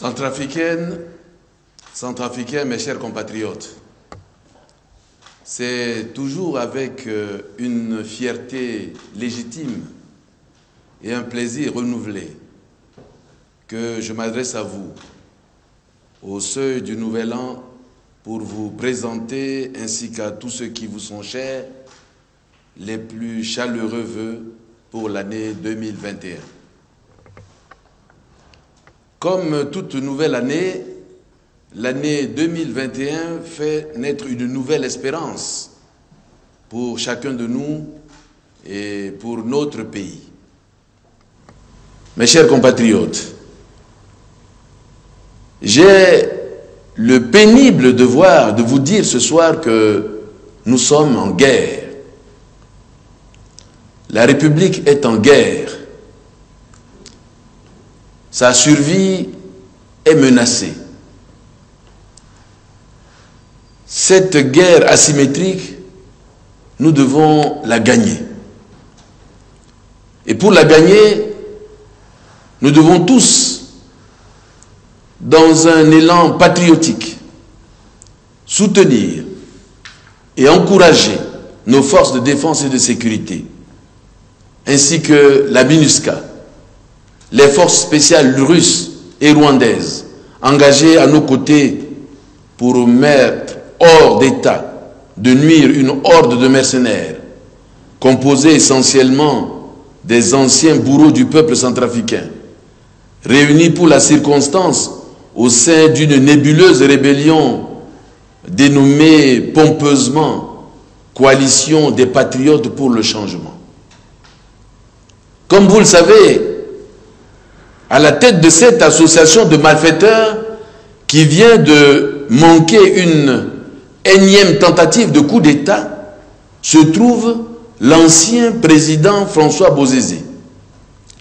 Centrafricains, mes chers compatriotes, c'est toujours avec une fierté légitime et un plaisir renouvelé que je m'adresse à vous, au seuil du Nouvel An, pour vous présenter, ainsi qu'à tous ceux qui vous sont chers, les plus chaleureux vœux pour l'année 2021. Comme toute nouvelle année, l'année 2021 fait naître une nouvelle espérance pour chacun de nous et pour notre pays. Mes chers compatriotes, j'ai le pénible devoir de vous dire ce soir que nous sommes en guerre. La République est en guerre. Sa survie est menacée. Cette guerre asymétrique, nous devons la gagner. Et pour la gagner, nous devons tous, dans un élan patriotique, soutenir et encourager nos forces de défense et de sécurité, ainsi que la MINUSCA, les forces spéciales russes et rwandaises, engagées à nos côtés pour mettre hors d'état de nuire une horde de mercenaires, composée essentiellement des anciens bourreaux du peuple centrafricain, réunis pour la circonstance au sein d'une nébuleuse rébellion dénommée pompeusement Coalition des Patriotes pour le Changement. Comme vous le savez, à la tête de cette association de malfaiteurs qui vient de manquer une énième tentative de coup d'État, se trouve l'ancien président François Bozizé,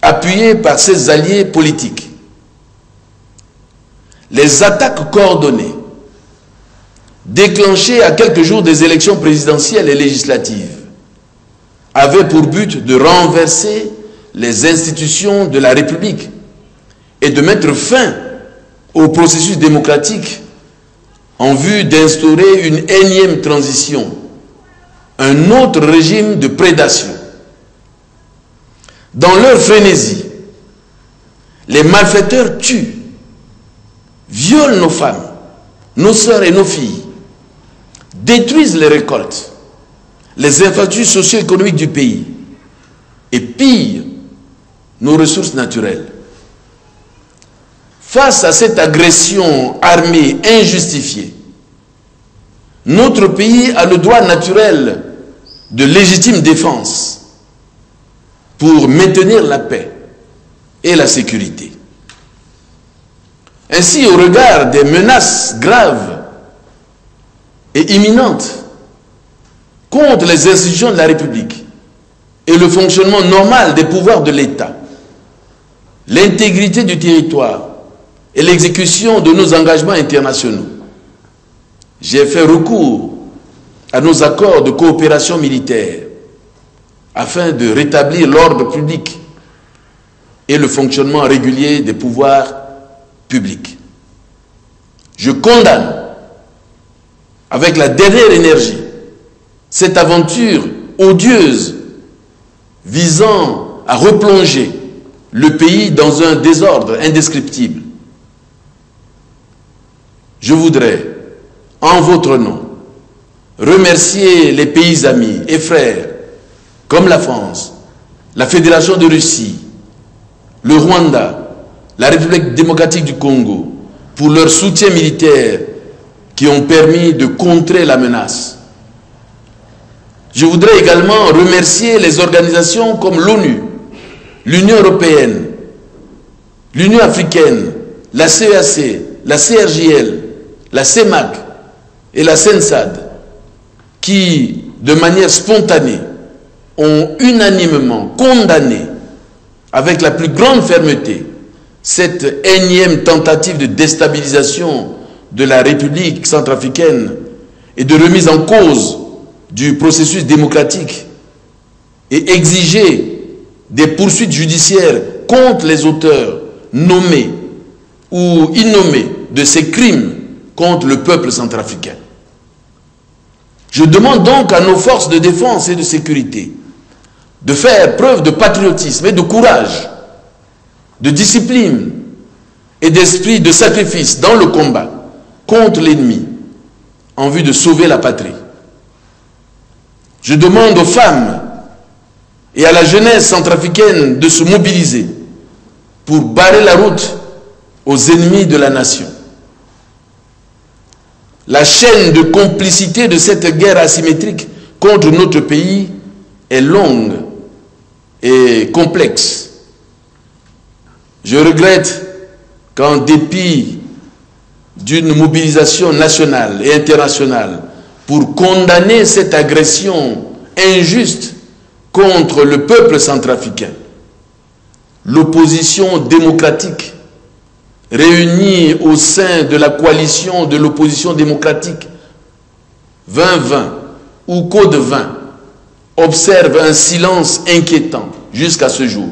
appuyé par ses alliés politiques. Les attaques coordonnées, déclenchées à quelques jours des élections présidentielles et législatives, avaient pour but de renverser les institutions de la République et de mettre fin au processus démocratique en vue d'instaurer une énième transition, un autre régime de prédation. Dans leur frénésie, les malfaiteurs tuent, violent nos femmes, nos sœurs et nos filles, détruisent les récoltes, les infrastructures socio-économiques du pays et pillent nos ressources naturelles. Face à cette agression armée injustifiée, notre pays a le droit naturel de légitime défense pour maintenir la paix et la sécurité. Ainsi, au regard des menaces graves et imminentes contre les institutions de la République et le fonctionnement normal des pouvoirs de l'État, l'intégrité du territoire et l'exécution de nos engagements internationaux, j'ai fait recours à nos accords de coopération militaire afin de rétablir l'ordre public et le fonctionnement régulier des pouvoirs publics. Je condamne avec la dernière énergie cette aventure odieuse visant à replonger le pays dans un désordre indescriptible. Je voudrais, en votre nom, remercier les pays amis et frères, comme la France, la Fédération de Russie, le Rwanda, la République démocratique du Congo, pour leur soutien militaire qui ont permis de contrer la menace. Je voudrais également remercier les organisations comme l'ONU, l'Union européenne, l'Union africaine, la CEAC, la CRJL, la CEMAC et la CENSAD, qui, de manière spontanée, ont unanimement condamné avec la plus grande fermeté cette énième tentative de déstabilisation de la République centrafricaine et de remise en cause du processus démocratique, et exiger des poursuites judiciaires contre les auteurs nommés ou innommé de ces crimes contre le peuple centrafricain. Je demande donc à nos forces de défense et de sécurité de faire preuve de patriotisme et de courage, de discipline et d'esprit de sacrifice dans le combat contre l'ennemi en vue de sauver la patrie. Je demande aux femmes et à la jeunesse centrafricaine de se mobiliser pour barrer la route aux ennemis de la nation. La chaîne de complicité de cette guerre asymétrique contre notre pays est longue et complexe. Je regrette qu'en dépit d'une mobilisation nationale et internationale pour condamner cette agression injuste contre le peuple centrafricain, l'opposition démocratique réunie au sein de la coalition de l'opposition démocratique 2020 ou Code 20 observe un silence inquiétant jusqu'à ce jour.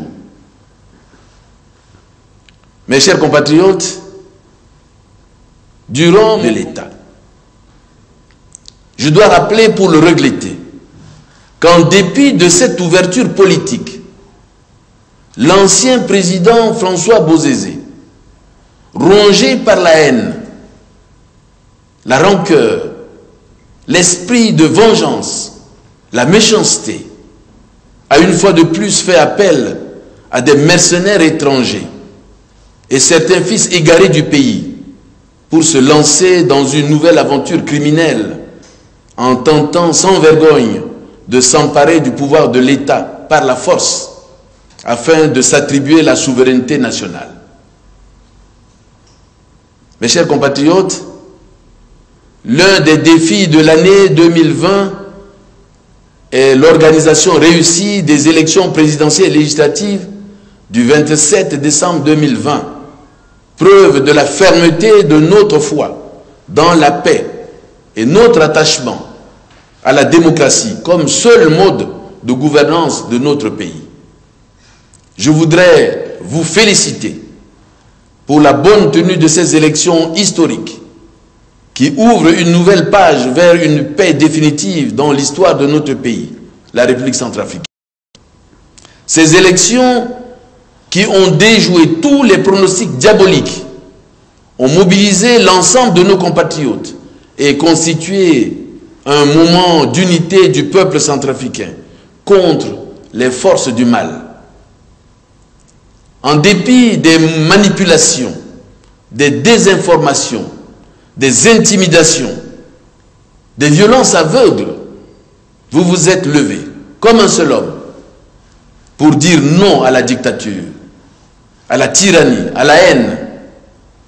Mes chers compatriotes, durant l'État, je dois rappeler pour le regretter qu'en dépit de cette ouverture politique, l'ancien président François Bozizé, rongé par la haine, la rancœur, l'esprit de vengeance, la méchanceté, a une fois de plus fait appel à des mercenaires étrangers et certains fils égarés du pays pour se lancer dans une nouvelle aventure criminelle en tentant sans vergogne de s'emparer du pouvoir de l'État par la force afin de s'attribuer la souveraineté nationale. Mes chers compatriotes, l'un des défis de l'année 2020 est l'organisation réussie des élections présidentielles et législatives du 27 décembre 2020, preuve de la fermeté de notre foi dans la paix et notre attachement à la démocratie comme seul mode de gouvernance de notre pays. Je voudrais vous féliciter pour la bonne tenue de ces élections historiques qui ouvrent une nouvelle page vers une paix définitive dans l'histoire de notre pays, la République centrafricaine. Ces élections qui ont déjoué tous les pronostics diaboliques ont mobilisé l'ensemble de nos compatriotes et constitué un moment d'unité du peuple centrafricain contre les forces du mal. En dépit des manipulations, des désinformations, des intimidations, des violences aveugles, vous vous êtes levé comme un seul homme pour dire non à la dictature, à la tyrannie, à la haine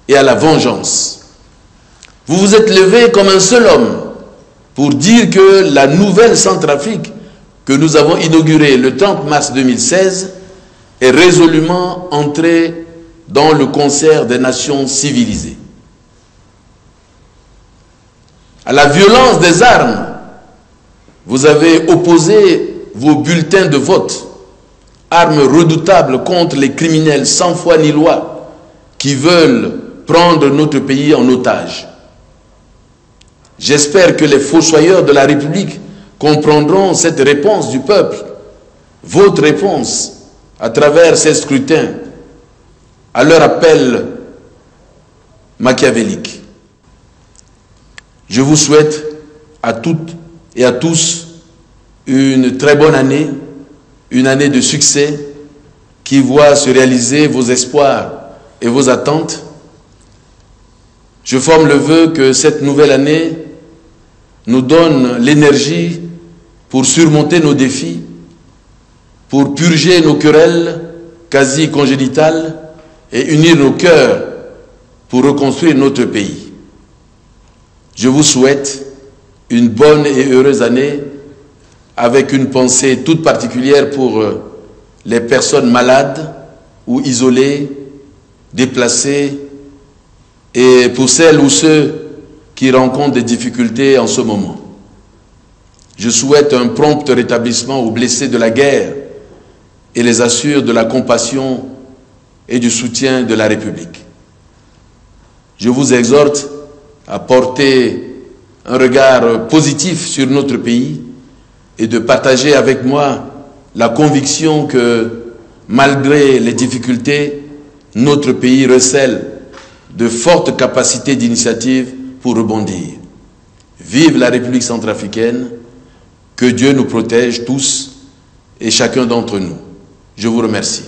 et à la vengeance. Vous vous êtes levé comme un seul homme pour dire que la nouvelle Centrafrique que nous avons inaugurée le 30 mars 2016 est résolument entrée dans le concert des nations civilisées. À la violence des armes, vous avez opposé vos bulletins de vote, armes redoutables contre les criminels sans foi ni loi qui veulent prendre notre pays en otage. J'espère que les fossoyeurs de la République comprendront cette réponse du peuple, votre réponse à travers ces scrutins à leur appel machiavélique. Je vous souhaite à toutes et à tous une très bonne année, une année de succès qui voit se réaliser vos espoirs et vos attentes. Je forme le vœu que cette nouvelle année nous donne l'énergie pour surmonter nos défis, pour purger nos querelles quasi congénitales et unir nos cœurs pour reconstruire notre pays. Je vous souhaite une bonne et heureuse année avec une pensée toute particulière pour les personnes malades ou isolées, déplacées et pour celles ou ceux qui rencontrent des difficultés en ce moment. Je souhaite un prompt rétablissement aux blessés de la guerre et les assure de la compassion et du soutien de la République. Je vous exhorte à porter un regard positif sur notre pays et de partager avec moi la conviction que, malgré les difficultés, notre pays recèle de fortes capacités d'initiative pour rebondir. Vive la République centrafricaine, que Dieu nous protège tous et chacun d'entre nous. Je vous remercie.